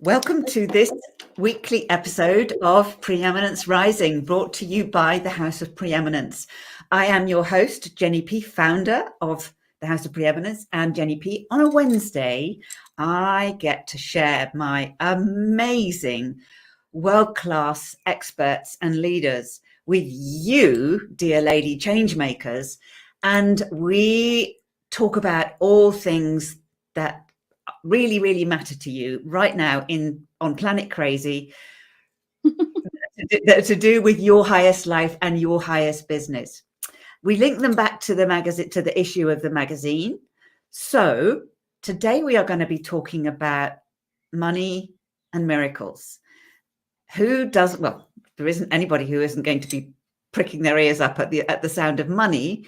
Welcome to this weekly episode of Preeminence Rising, brought to you by the House of Preeminence. I am your host, Jenny P., founder of the House of Preeminence, and Jenny P. On a Wednesday, I get to share my amazing world-class experts and leaders with you, dear lady changemakers, and we talk about all things that really matter to you right now on Planet Crazy to do with your highest life and your highest business. We link them back to the magazine, to the issue of the magazine. So today we are going to be talking about money and miracles. Well, there isn't anybody who isn't going to be pricking their ears up at the sound of money,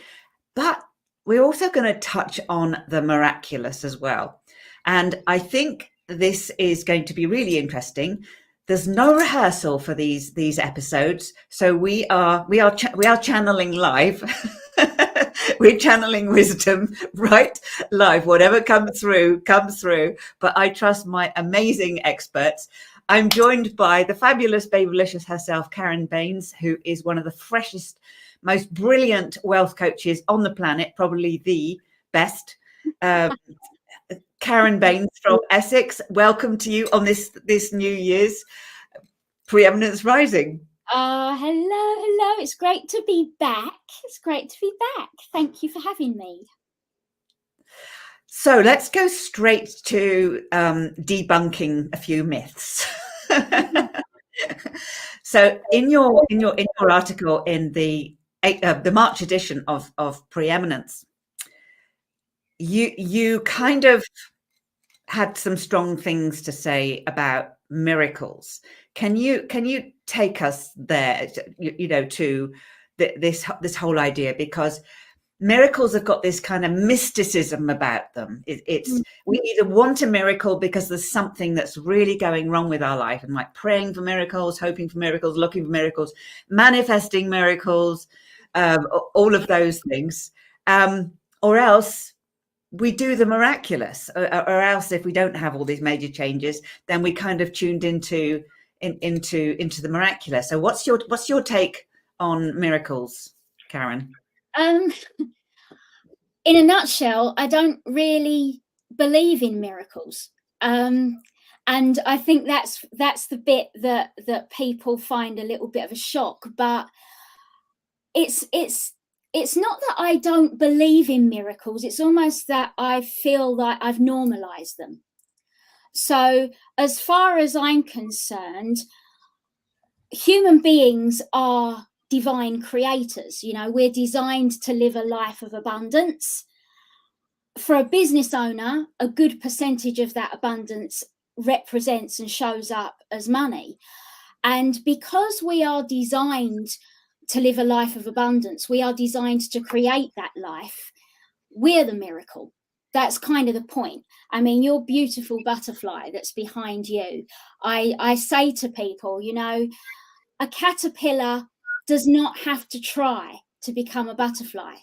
but we're also going to touch on the miraculous as well. And I think this is going to be really interesting. There's no rehearsal for these episodes, so we are channeling live. We're channeling wisdom right live. Whatever comes through. But I trust my amazing experts. I'm joined by the fabulous Babylicious herself, Karen Baines, who is one of the freshest, most brilliant wealth coaches on the planet, probably the best. Karen Baines from Essex, welcome to you on this New Year's Preeminence Rising. Hello. It's great to be back. Thank you for having me. So let's go straight to debunking a few myths. So in your article in the March edition of Preeminence, you kind of had some strong things to say about miracles. Can you take us there, to this whole idea? Because miracles have got this kind of mysticism about them. We either want a miracle because there's something that's really going wrong with our life, and like praying for miracles, hoping for miracles, looking for miracles, manifesting miracles, all of those things, or else we do the miraculous, or else if we don't have all these major changes, then we kind of tuned into the miraculous. So what's your take on miracles, Karen? In a nutshell, I don't really believe in miracles, and I think that's the bit that people find a little bit of a shock. But it's not that I don't believe in miracles. It's almost that I feel like I've normalized them. So as far as I'm concerned, human beings are divine creators. We're designed to live a life of abundance. For a business owner, a good percentage of that abundance represents and shows up as money. And because we are designed to live a life of abundance, we are designed to create that life. We're the miracle. That's kind of the point. I mean, your beautiful butterfly that's behind you. I say to people, a caterpillar does not have to try to become a butterfly.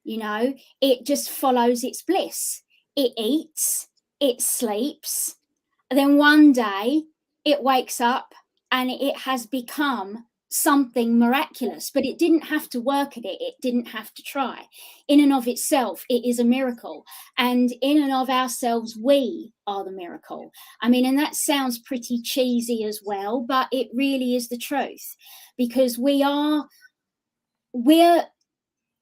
It just follows its bliss. It eats, it sleeps, and then one day it wakes up and it has become something miraculous. But it didn't have to work at it. It didn't have to try. In and of itself, it is a miracle. And in and of ourselves, we are the miracle. I mean, and that sounds pretty cheesy as well, but it really is the truth, because we're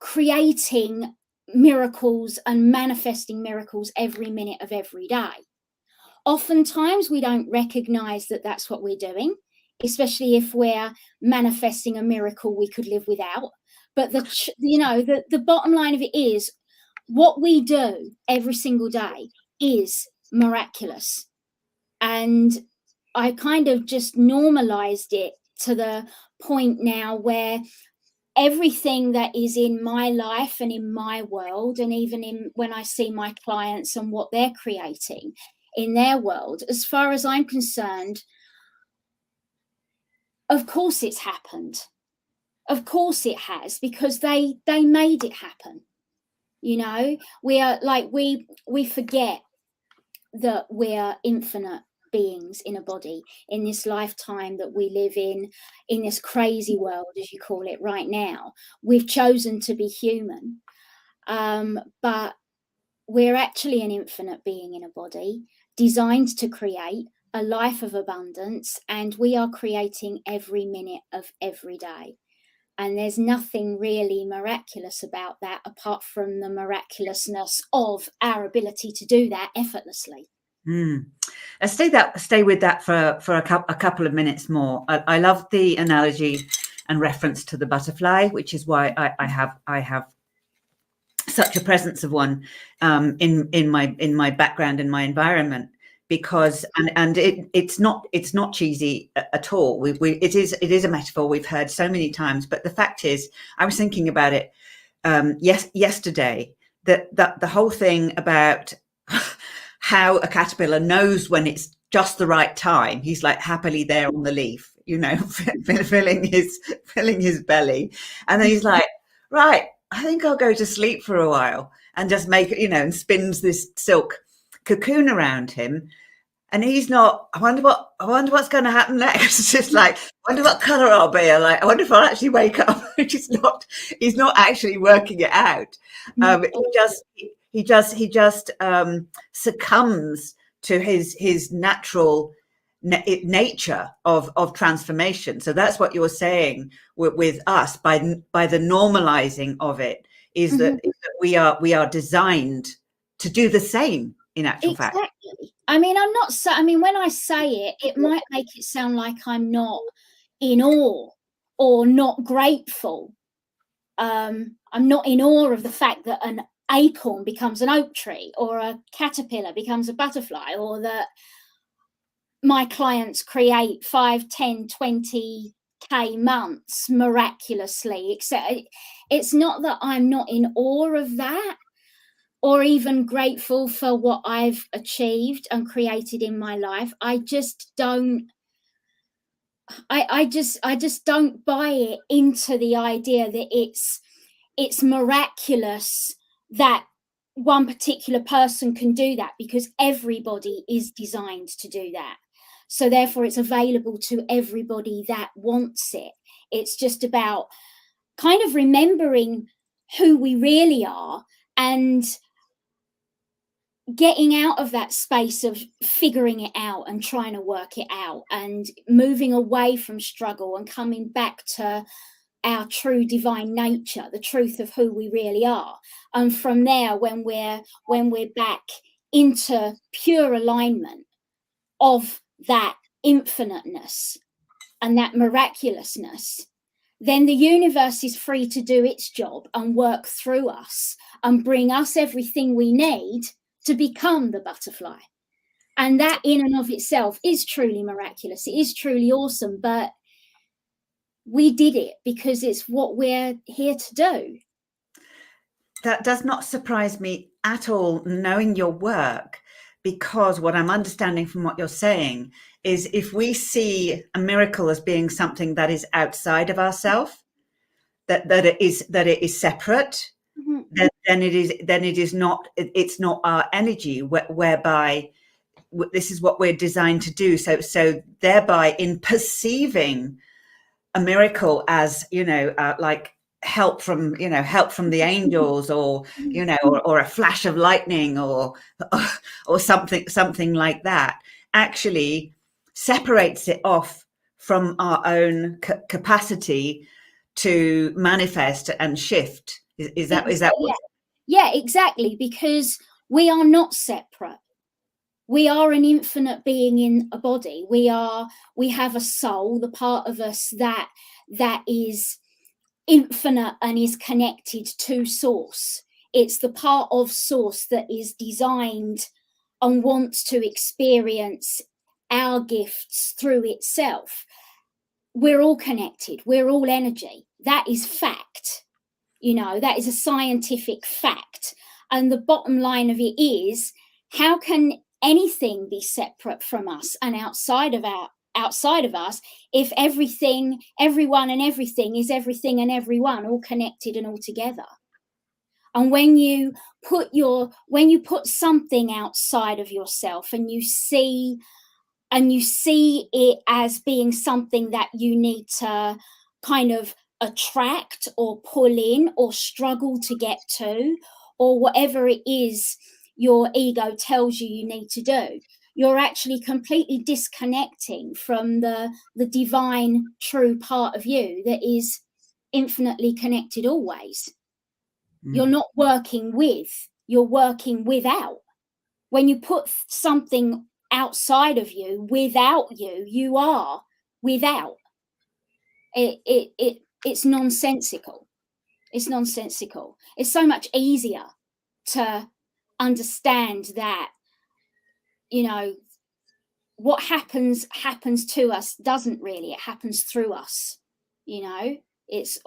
creating miracles and manifesting miracles every minute of every day. Oftentimes we don't recognize that that's what we're doing, especially if we're manifesting a miracle we could live without. But the bottom line of it is, what we do every single day is miraculous. And I kind of just normalized it to the point now where everything that is in my life and in my world, and even when I see my clients and what they're creating in their world, as far as I'm concerned, of course it's happened. Of course it has, because they made it happen. We are like, we forget that we are infinite beings in a body in this lifetime that we live in this crazy world, as you call it right now. We've chosen to be human, but we're actually an infinite being in a body designed to create a life of abundance, and we are creating every minute of every day. And there's nothing really miraculous about that, apart from the miraculousness of our ability to do that effortlessly. Let's stay with that for a couple of minutes more. I love the analogy and reference to the butterfly, which is why I have such a presence of one in my background, in my environment, because and it's not cheesy at all. It is a metaphor we've heard so many times, but the fact is, I was thinking about it yesterday, that the whole thing about how a caterpillar knows when it's just the right time. He's like happily there on the leaf, filling his belly, and then he's like, right, I think I'll go to sleep for a while, and just make it, and spins this silk cocoon around him. And he's not, I wonder what's going to happen next. It's just like, I wonder what color I'll be. I wonder if I'll actually wake up. He's not actually working it out. He just succumbs to his natural nature of transformation. So that's what you're saying with us by the normalizing of it, is that we are designed to do the same in actual fact. Exactly. I mean, when I say it, it might make it sound like I'm not in awe or not grateful. I'm not in awe of the fact that an acorn becomes an oak tree, or a caterpillar becomes a butterfly, or that my clients create 5, 10, 20K months miraculously. It's not that I'm not in awe of that, or even grateful for what I've achieved and created in my life. I just don't buy it into the idea that it's miraculous that one particular person can do that, because everybody is designed to do that. So therefore it's available to everybody that wants it. It's just about kind of remembering who we really are, and getting out of that space of figuring it out and trying to work it out, and moving away from struggle and coming back to our true divine nature, the truth of who we really are. And from there, when we're back into pure alignment of that infiniteness and that miraculousness, then the universe is free to do its job and work through us and bring us everything we need to become the butterfly. And that in and of itself is truly miraculous. It is truly awesome, but we did it because it's what we're here to do. That does not surprise me at all, knowing your work, because what I'm understanding from what you're saying is, if we see a miracle as being something that is outside of ourselves, that it is separate, then it's not our energy, whereby this is what we're designed to do. So thereby, in perceiving a miracle as like help from the angels, or or a flash of lightning, or something like that, actually separates it off from our own capacity to manifest and shift. Is that what? Yeah, exactly, because we are not separate. We are an infinite being in a body. We have a soul, the part of us that is infinite and is connected to source. It's the part of source that is designed and wants to experience our gifts through itself. We're all connected. We're all energy. That is fact. That is a scientific fact. And the bottom line of it is, how can anything be separate from us and outside of us, if everything, everyone and everything is everything and everyone, all connected and all together? And when you put something outside of yourself and you see and you see it as being something that you need to kind of attract or pull in or struggle to get to, or whatever it is your ego tells you need to do, you're actually completely disconnecting from the divine true part of you that is infinitely connected always. You're not working with, you're working without. When you put something outside of you, without you, you are without. It's nonsensical. It's nonsensical. It's so much easier to understand that, you know, what happens to us doesn't really, it happens through us. You know, it's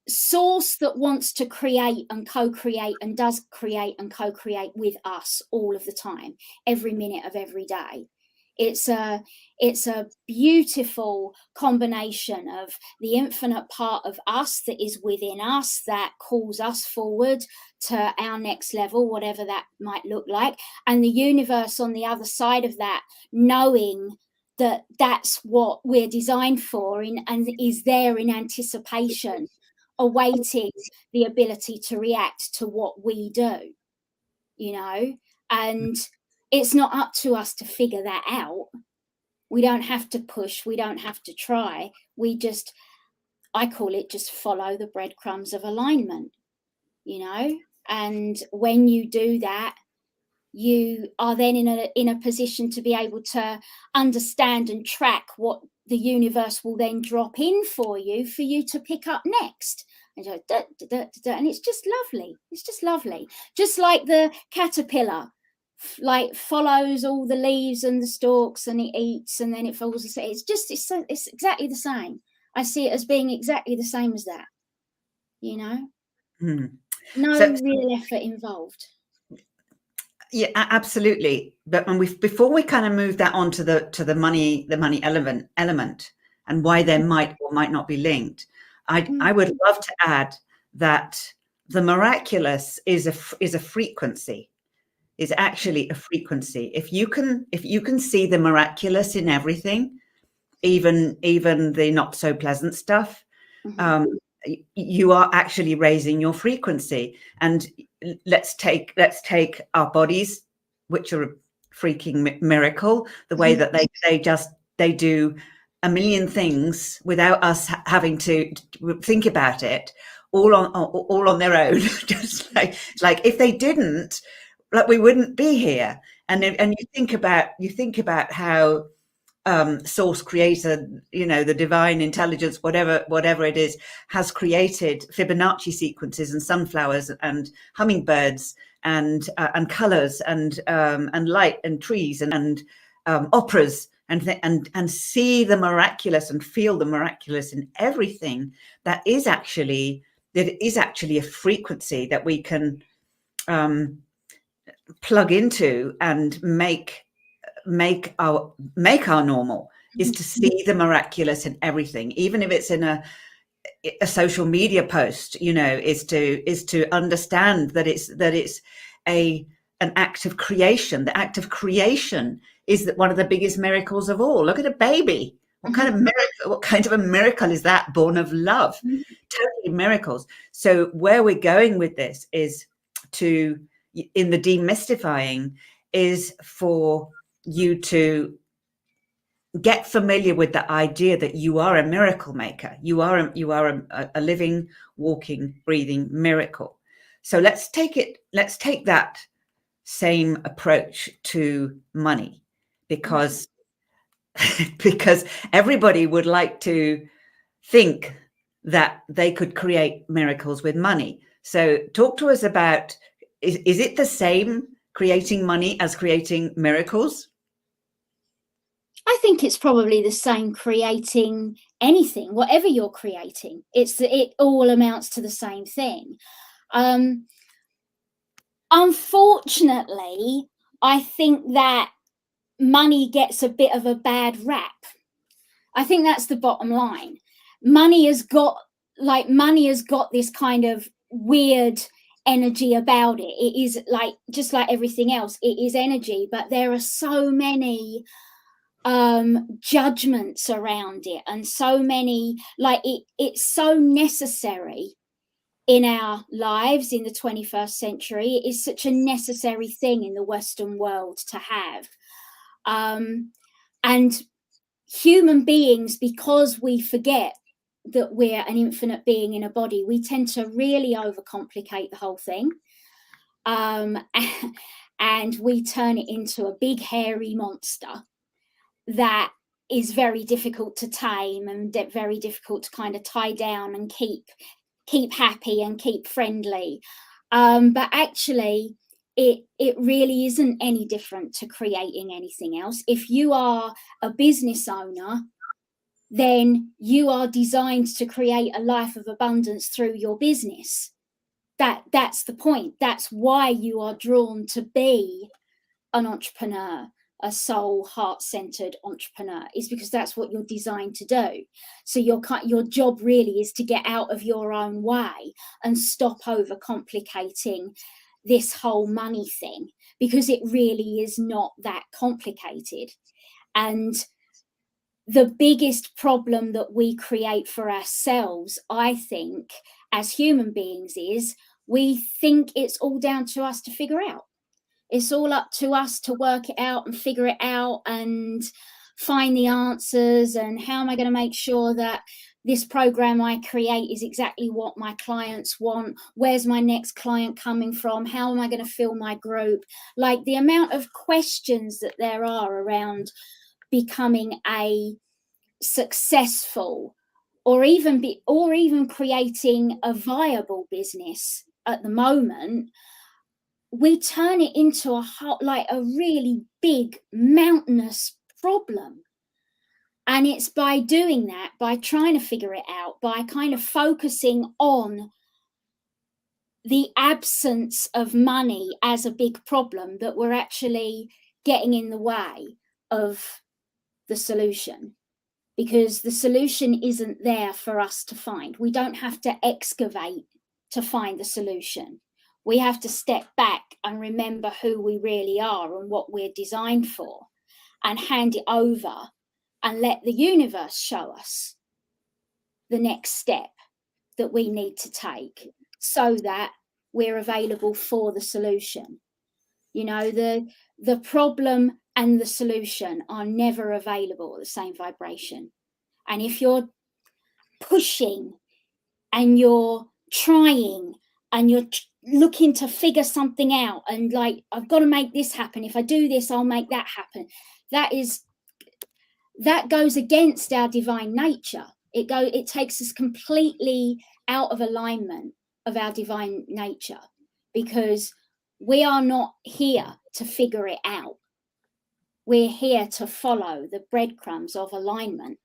source that wants to create and co-create and does create and co-create with us all of the time, every minute of every day. It's a beautiful combination of the infinite part of us that is within us, that calls us forward to our next level, whatever that might look like, and the universe on the other side of that, knowing that that's what we're designed for and is there in anticipation, awaiting the ability to react to what we do, you know. And it's not up to us to figure that out. We don't have to push, we don't have to try. We just, I call it, just follow the breadcrumbs of alignment, you know. And when you do that, you are then in a position to be able to understand and track what the universe will then drop in for you to pick up next. And, and it's just lovely. It's just lovely. Just like the caterpillar, like follows all the leaves and the stalks and it eats and then it falls asleep. It's exactly the same. I see it as being exactly the same as that, you know. No real effort involved. Yeah, absolutely. But when before we kind of move that on to the money element and why they might or might not be linked, I would love to add that the miraculous is a frequency, is actually a frequency. If you can see the miraculous in everything, even the not so pleasant stuff, you are actually raising your frequency. And let's take our bodies, which are a freaking miracle, the way that they do a million things without us having to think about it, all on their own. Just like if they didn't, like, we wouldn't be here. And you think about how source creator, you know, the divine intelligence, whatever it is, has created Fibonacci sequences and sunflowers and hummingbirds and colors and light and trees and operas and see the miraculous and feel the miraculous in everything. That is actually a frequency that we can plug into and make our normal, is to see the miraculous in everything, even if it's in a social media post, you know, is to understand that it's an act of creation. The act of creation is that one of the biggest miracles of all. Look at a baby. What kind of miracle? What kind of a miracle is that? Born of love. Totally miracles. So where we're going with this is in the demystifying, is for you to get familiar with the idea that you are a miracle maker. You are a living, walking, breathing miracle. So let's take that same approach to money, because everybody would like to think that they could create miracles with money. So talk to us about, is it the same creating money as creating miracles? I think it's probably the same creating anything, whatever you're creating. It all amounts to the same thing. Unfortunately, I think that money gets a bit of a bad rap. I think that's the bottom line. Money has got this kind of weird energy about it. It is like, just like everything else, it is energy, but there are so many judgments around it, and so many, like, it's so necessary in our lives in the 21st century. It is such a necessary thing in the Western world to have. And human beings, because we forget that we're an infinite being in a body, we tend to really overcomplicate the whole thing. And we turn it into a big hairy monster that is very difficult to tame and very difficult to kind of tie down and keep happy and keep friendly. But actually, it really isn't any different to creating anything else. If you are a business owner, then you are designed to create a life of abundance through your business. That's the point. That's why you are drawn to be an entrepreneur, a soul, heart-centered entrepreneur, is because that's what you're designed to do. So your job really is to get out of your own way and stop overcomplicating this whole money thing, because it really is not that complicated. And the biggest problem that we create for ourselves, I think, as human beings, is we think it's all down to us to figure out. It's all up to us to work it out and figure it out and find the answers. And how am I going to make sure that this program I create is exactly what my clients want? Where's my next client coming from? How am I going to fill my group? Like, the amount of questions that there are around becoming a successful, or even creating a viable business at the moment, we turn it into a really big mountainous problem. And it's by doing that, by trying to figure it out, by kind of focusing on the absence of money as a big problem, that we're actually getting in the way of the solution. Because the solution isn't there for us to find. We don't have to excavate to find the solution. We have to step back and remember who we really are and what we're designed for, and hand it over and let the universe show us the next step that we need to take, so that we're available for the solution. You know, the problem and the solution are never available at the same vibration. And if you're pushing and you're trying and you're looking to figure something out, and like, I've got to make this happen, if I do this, I'll make that happen, that goes against our divine nature. It takes us completely out of alignment of our divine nature, because we are not here to figure it out. We're here to follow the breadcrumbs of alignment.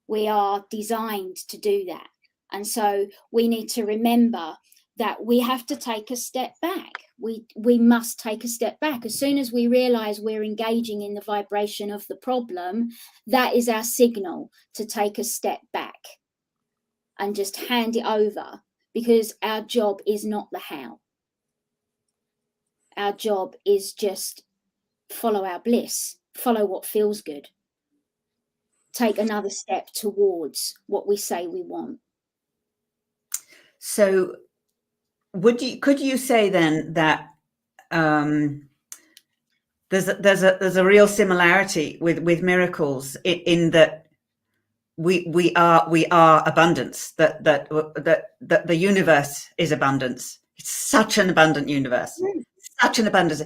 We are designed to do that. And so we need to remember that we have to take a step back. We must take a step back. As soon as we realize we're engaging in the vibration of the problem, that is our signal to take a step back and just hand it over, because our job is not the how. Our job is just follow our bliss, follow what feels good, take another step towards what we say we want. So could you say then that there's a real similarity with miracles in that we are abundance, that the universe is abundance. It's such an abundant universe, such an abundance,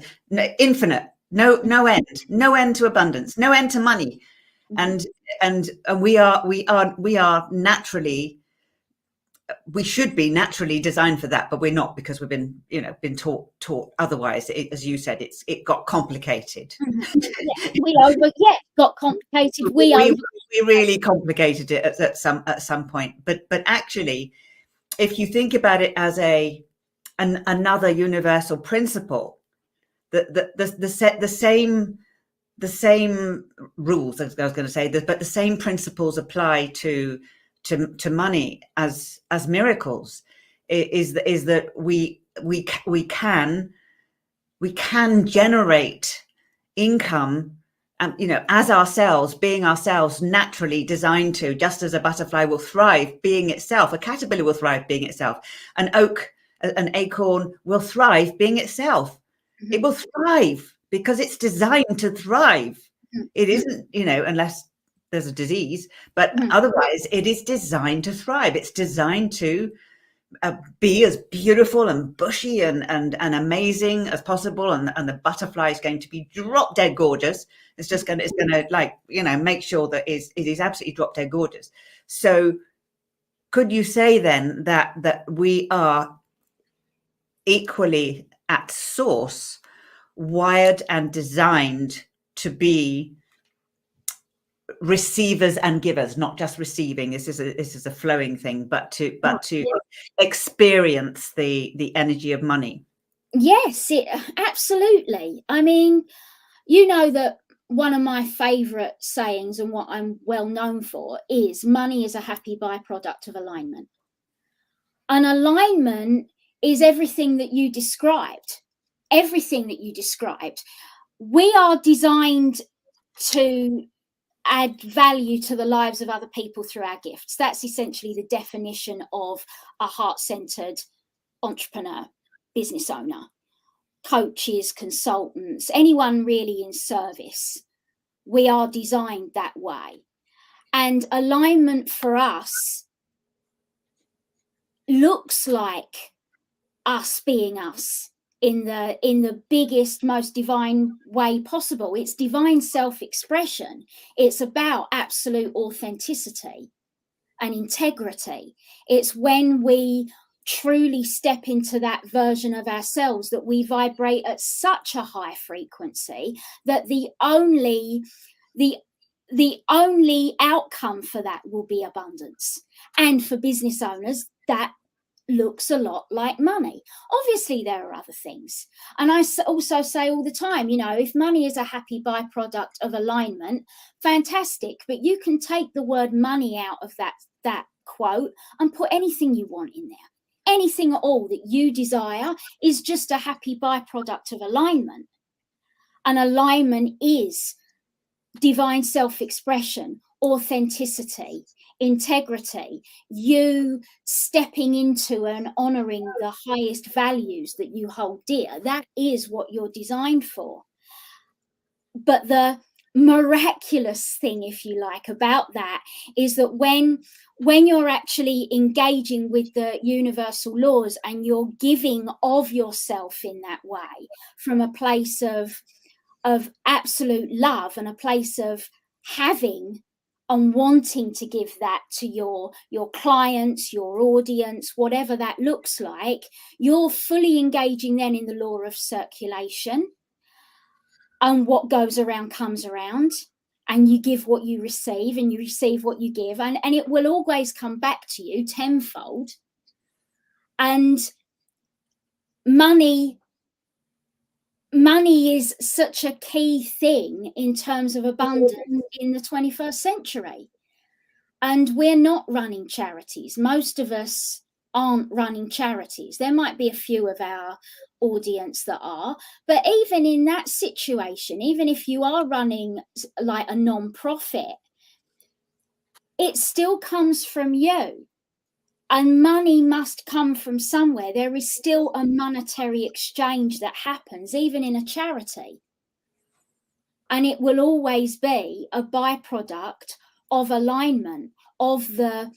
infinite, no end to abundance, no end to money, and we are naturally. We should be naturally designed for that, but we're not, because we've been taught otherwise. As you said, it got complicated. Got complicated. We really complicated it at some point. But actually, if you think about it as another universal principle, the same rules, as I was going to say, but the same principles apply to money as miracles, is that we can generate income, as ourselves, being ourselves, naturally designed to, just as a butterfly will thrive being itself, a caterpillar will thrive being itself, an acorn will thrive being itself. It will thrive because it's designed to thrive. It isn't, unless there's a disease, but otherwise it is designed to thrive. It's designed to be as beautiful and bushy and amazing as possible, and the butterfly is going to be drop dead gorgeous. It's going to make sure that it is absolutely drop dead gorgeous. So could you say then that we are equally at source wired and designed to be receivers and givers, not just receiving? This is a flowing thing, but to experience the energy of money. Yes, absolutely. I mean, that one of my favorite sayings, and what I'm well known for, is money is a happy byproduct of alignment. And alignment is everything that you described. Everything that you described. We are designed to add value to the lives of other people through our gifts. That's essentially the definition of a heart-centered entrepreneur, business owner, coaches, consultants, anyone really in service. We are designed that way. And alignment for us looks like us being us in the biggest, most divine way possible. It's divine self-expression. It's about absolute authenticity and integrity. It's when we truly step into that version of ourselves that we vibrate at such a high frequency that the only outcome for that will be abundance. And for business owners, that looks a lot like money. Obviously, there are other things. And I also say all the time, if money is a happy byproduct of alignment, fantastic. But you can take the word money out of that quote and put anything you want in there. Anything at all that you desire is just a happy byproduct of alignment. And alignment is divine self-expression, authenticity, integrity, you stepping into and honoring the highest values that you hold dear. That is what you're designed for. But the miraculous thing, if you like, about that is that when you're actually engaging with the universal laws and you're giving of yourself in that way, from a place of absolute love and a place of having and wanting to give that to your clients, your audience, whatever that looks like, you're fully engaging then in the law of circulation. And what goes around comes around, and you give what you receive and you receive what you give, and it will always come back to you tenfold. And money is such a key thing in terms of abundance in the 21st century. And we're not running charities. Most of us aren't running charities. There might be a few of our audience that are, but even in that situation, even if you are running like a non-profit, it still comes from you. And money must come from somewhere. There is still a monetary exchange that happens, even in a charity. And it will always be a byproduct of alignment, of the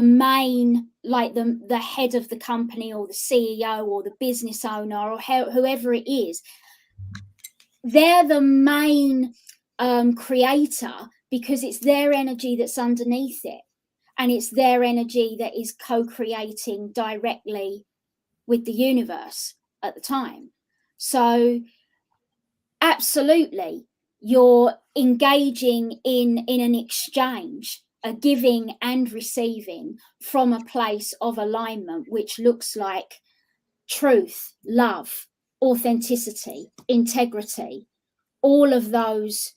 main, like the head of the company or the CEO or the business owner or whoever it is. They're the main creator because it's their energy that's underneath it. And it's their energy that is co-creating directly with the universe at the time. So absolutely, you're engaging in an exchange, a giving and receiving from a place of alignment, which looks like truth, love, authenticity, integrity, all of those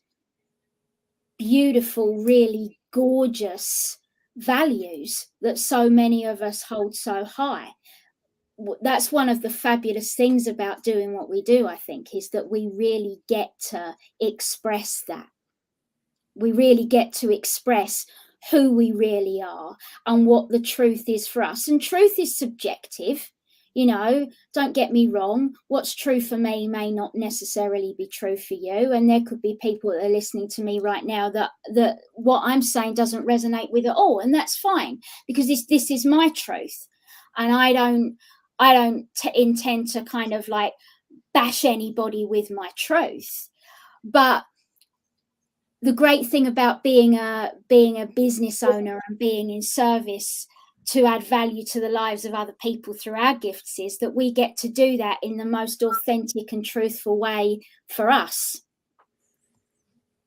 beautiful, really gorgeous values that so many of us hold so high. that's one of the fabulous things about doing what we do, I think, is that we really get to express that. We really get to express who we really are and what the truth is for us. And truth is subjective. You know, don't get me wrong. What's true for me may not necessarily be true for you. And there could be people that are listening to me right now that what I'm saying doesn't resonate with at all. And that's fine, because this is my truth. And I don't intend to kind of like bash anybody with my truth. But the great thing about being a business owner and being in service to add value to the lives of other people through our gifts is that we get to do that in the most authentic and truthful way for us.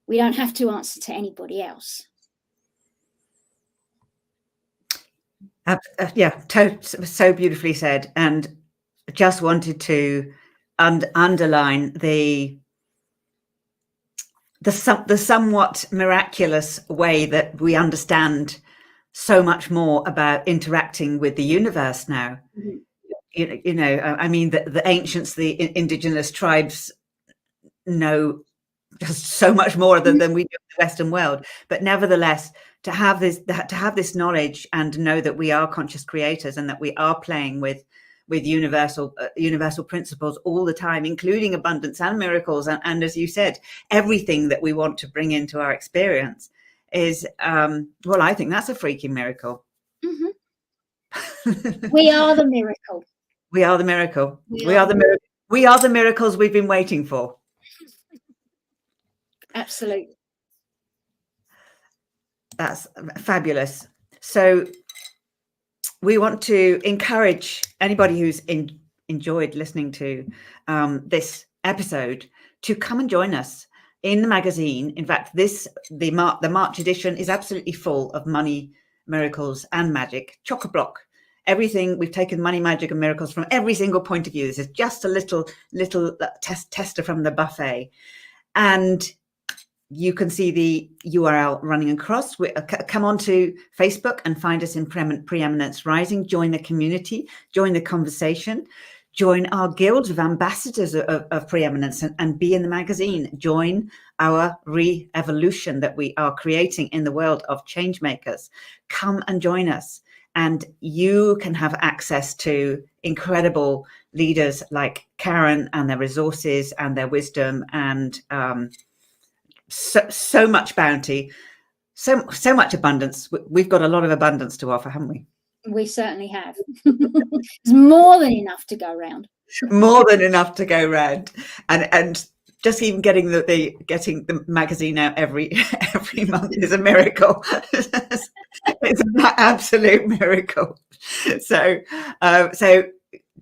We don't have to answer to anybody else. Yeah, so beautifully said. And just wanted to underline the somewhat miraculous way that we understand so much more about interacting with the universe now. Mm-hmm. You know, I mean, the ancients, the indigenous tribes know just so much more than we do in the Western world. But nevertheless, to have this knowledge and know that we are conscious creators and that we are playing with universal principles all the time, including abundance and miracles, and as you said, everything that we want to bring into our experience is well, I think that's a freaking miracle. Mm-hmm. We are the miracle. We are the miracle. We are the miracles we've been waiting for. Absolutely. That's fabulous. So we want to encourage anybody who's enjoyed listening to this episode to come and join us in the magazine. In fact, the March edition is absolutely full of money, miracles, and magic. Chock-a-block. Everything. We've taken money, magic, and miracles from every single point of view. This is just a little tester from the buffet, and you can see the URL running across. Come on to Facebook and find us in Preeminence Rising. Join the community, join the conversation, join our guild of ambassadors of preeminence and be in the magazine. Join our re-evolution that we are creating in the world of change makers. Come and join us. And you can have access to incredible leaders like Karen and their resources and their wisdom and so much bounty, so much abundance. We've got a lot of abundance to offer, haven't we? We certainly have. There's more than enough to go around. More than enough to go around, and just even getting the magazine out every month is a miracle. It's an absolute miracle. So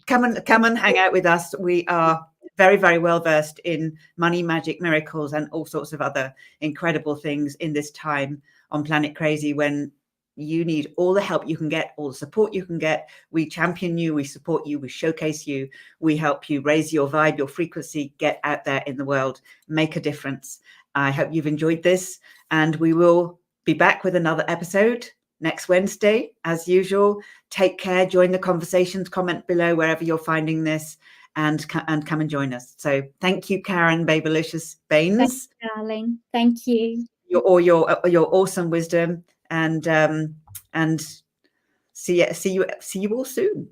come and hang out with us. We are very, very well versed in money, magic, miracles, and all sorts of other incredible things in this time on Planet Crazy when you need all the help you can get, all the support you can get. We champion you, we support you, we showcase you, we help you raise your vibe, your frequency, get out there in the world, make a difference. I hope you've enjoyed this, and we will be back with another episode next Wednesday, as usual. Take care, join the conversations, comment below wherever you're finding this, and come and join us. So thank you, Karen Babylicious Baines. Thanks, darling. Thank you. Your awesome wisdom, and see you all soon.